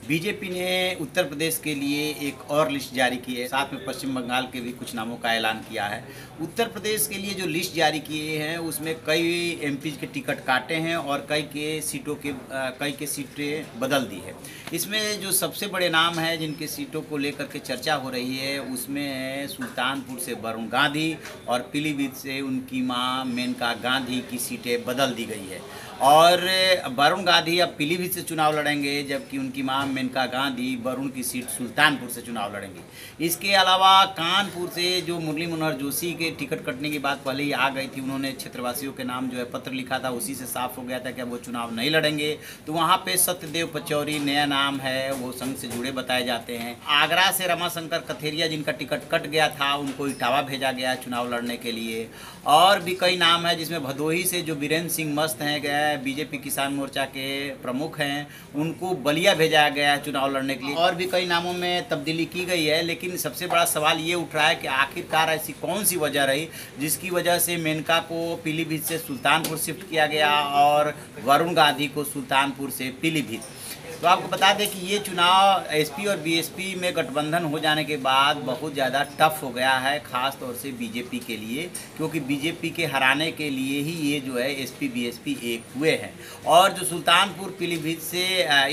BJP ने उत्तर प्रदेश के लिए एक और लिस्ट जारी की है, साथ में पश्चिम बंगाल के भी कुछ नामों का ऐलान किया है। उत्तर प्रदेश के लिए जो लिस्ट जारी किए हैं उसमें कई एमपी के टिकट काटे हैं और कई के सीटें बदल दी है। इसमें जो सबसे बड़े नाम हैं जिनके सीटों को लेकर के चर्चा हो रही है उसमें है सुल्तानपुर से वरुण गांधी और पीलीभीत से उनकी मां मेनका गांधी की सीटें बदल दी गई है। और वरुण गांधी अब पीलीभीत से चुनाव लड़ेंगे, जबकि उनकी मां मेनका गांधी वरुण की सीट सुल्तानपुर से चुनाव लड़ेंगी। इसके अलावा कानपुर से जो मुरली मनोहर जोशी के टिकट कटने की बात पहले ही आ गई थी, उन्होंने क्षेत्रवासियों के नाम जो है पत्र लिखा था, उसी से साफ हो गया था कि अब वो चुनाव नहीं लड़ेंगे। तो वहाँ पे सत्यदेव पचौरी नया नाम है, वो संघ से जुड़े बताए जाते हैं। आगरा से रमाशंकर कथेरिया जिनका टिकट कट गया था उनको इटावा भेजा गया चुनाव लड़ने के लिए। और भी कई नाम है जिसमें भदोही से जो बीरेंद्र सिंह मस्त हैं बीजेपी किसान मोर्चा के प्रमुख हैं, उनको बलिया भेजा गया है चुनाव लड़ने के लिए। और भी कई नामों में तब्दीली की गई है, लेकिन सबसे बड़ा सवाल ये उठ रहा है कि आखिरकार ऐसी कौन सी वजह रही जिसकी वजह से मेनका को पीलीभीत से सुल्तानपुर शिफ्ट किया गया और वरुण गांधी को सुल्तानपुर से पीलीभीत। तो आपको बता दें कि ये चुनाव एसपी और बीएसपी में गठबंधन हो जाने के बाद बहुत ज़्यादा टफ हो गया है, ख़ास तौर से बीजेपी के लिए, क्योंकि बीजेपी के हराने के लिए ही ये जो है एसपी बीएसपी एक हुए हैं। और जो सुल्तानपुर पीलीभीत से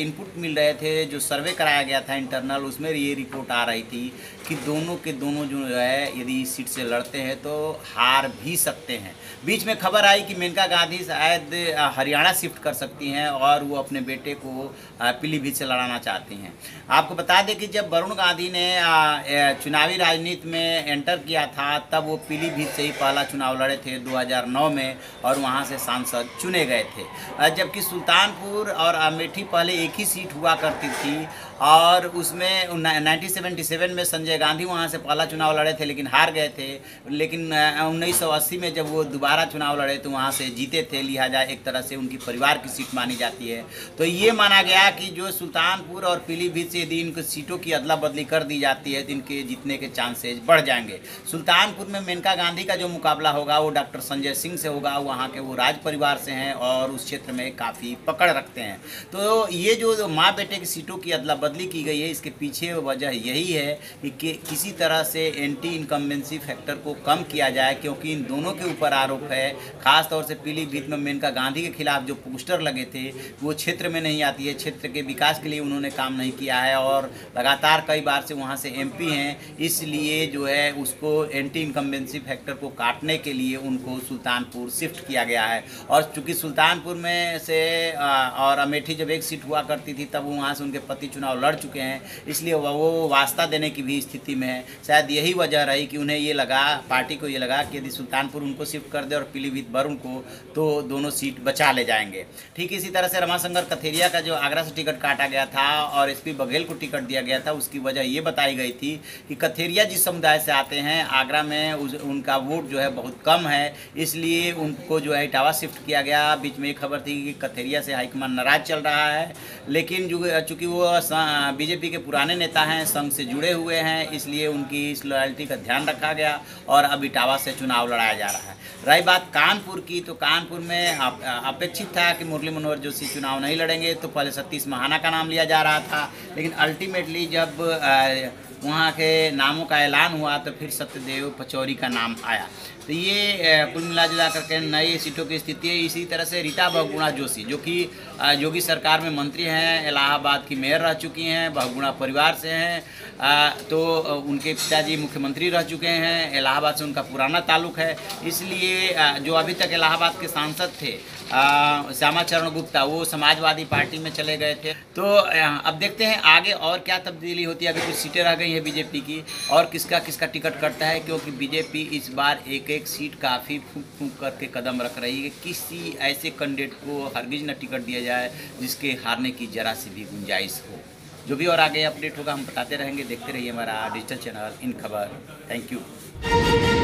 इनपुट मिल रहे थे, जो सर्वे कराया गया था इंटरनल, उसमें ये रिपोर्ट आ रही थी कि दोनों के दोनों जो है यदि इस सीट से लड़ते हैं तो हार भी सकते हैं। बीच में खबर आई कि मेनका गांधी शायद हरियाणा शिफ्ट कर सकती हैं और वो अपने बेटे को पीलीभीत से लड़ाना चाहती हैं। आपको बता दें कि जब वरुण गांधी ने चुनावी राजनीति में एंटर किया था तब वो पीलीभीत से ही पहला चुनाव लड़े थे 2009 में और वहां से सांसद चुने गए थे। जबकि सुल्तानपुर और अमेठी पहले एक ही सीट हुआ करती थी और उसमें 1977 में संजय गांधी वहां से पहला चुनाव लड़े थे लेकिन हार गए थे। लेकिन 1980 में जब वो दोबारा चुनाव लड़े तो वहां से जीते थे, लिहाजा एक तरह से उनकी परिवार की सीट मानी जाती है। तो ये माना गया कि जो सुल्तानपुर और पीलीभीत से यदि इनको सीटों की अदला बदली कर दी जाती है तो इनके जीतने के चांसेज बढ़ जाएंगे। सुल्तानपुर में मेनका गांधी का जो मुकाबला होगा वो डॉक्टर संजय सिंह से होगा, वहाँ के वो राज परिवार से हैं और उस क्षेत्र में काफ़ी पकड़ रखते हैं। तो ये जो माँ बेटे की सीटों की अदला बदली की गई है, इसके पीछे वजह यही है कि किसी तरह से एंटी इनकम्बेंसी फैक्टर को कम किया जाए, क्योंकि इन दोनों के ऊपर आरोप है। खास तौर से पीलीभीत में मेनका गांधी के खिलाफ जो पोस्टर लगे थे वो क्षेत्र में नहीं आती है, क्षेत्र के विकास के लिए उन्होंने काम नहीं किया है और लगातार कई बार से वहाँ से एमपी हैं, इसलिए जो है उसको एंटी इनकम्बेंसी फैक्टर को काटने के लिए उनको सुल्तानपुर शिफ्ट किया गया है। और चूँकि सुल्तानपुर में से और अमेठी जब एक सीट हुआ करती थी तब वहाँ से उनके पति चुनाव लड़ चुके हैं, इसलिए वो वास्ता देने की भी स्थिति में है। शायद यही वजह रही कि उन्हें ये लगा, पार्टी को ये लगा कि यदि सुल्तानपुर उनको शिफ्ट कर दे और पीलीभीत वरुण को, तो दोनों सीट बचा ले जाएंगे। ठीक इसी तरह से रमाशंकर कथेरिया का जो आगरा से टिकट काटा गया था और एसपी बघेल को टिकट दिया गया था, उसकी वजह ये बताई गई थी कि कथेरिया जिस समुदाय से आते हैं, आगरा में उनका वोट जो है बहुत कम है, इसलिए उनको जो है इटावा शिफ्ट किया गया। बीच में एक खबर थी कि कथेरिया से हाईकमान नाराज चल रहा है, लेकिन चूँकि वो बीजेपी के पुराने नेता हैं, संघ से जुड़े हुए हैं, इसलिए उनकी इस लॉयल्टी का ध्यान रखा गया और अब इटावा से चुनाव लड़ाया जा रहा है। रही बात कानपुर की, तो कानपुर में अपेक्षित था कि मुरली मनोहर जोशी चुनाव नहीं लड़ेंगे, तो पहले सतीश महाना का नाम लिया जा रहा था, लेकिन अल्टीमेटली जब वहाँ के नामों का ऐलान हुआ तो फिर सत्यदेव पचौरी का नाम आया। तो ये कुल मिला जुला करके नई सीटों की स्थिति है। इसी तरह से रीता बहुगुणा जोशी, जो कि योगी सरकार में मंत्री हैं, इलाहाबाद की मेयर रह चुकी हैं, बहुगुणा परिवार से हैं, तो उनके पिताजी मुख्यमंत्री रह चुके हैं, इलाहाबाद से उनका पुराना ताल्लुक है, इसलिए जो अभी तक इलाहाबाद के सांसद थे श्यामाचरण गुप्ता, वो समाजवादी पार्टी में चले गए थे। तो अब देखते हैं आगे और क्या तब्दीली होती है। अभी कुछ सीटें रह गई हैं बीजेपी की और किसका किसका टिकट कटता है, क्योंकि बीजेपी इस बार एक सीट काफ़ी फूंक फूंक करके कदम रख रही है। किसी ऐसे कैंडिडेट को हरगिज न टिकट दिया जाए जिसके हारने की जरा सी भी गुंजाइश हो। जो भी और आगे अपडेट होगा हम बताते रहेंगे। देखते रहिए हमारा डिजिटल चैनल इन खबर। Thank you.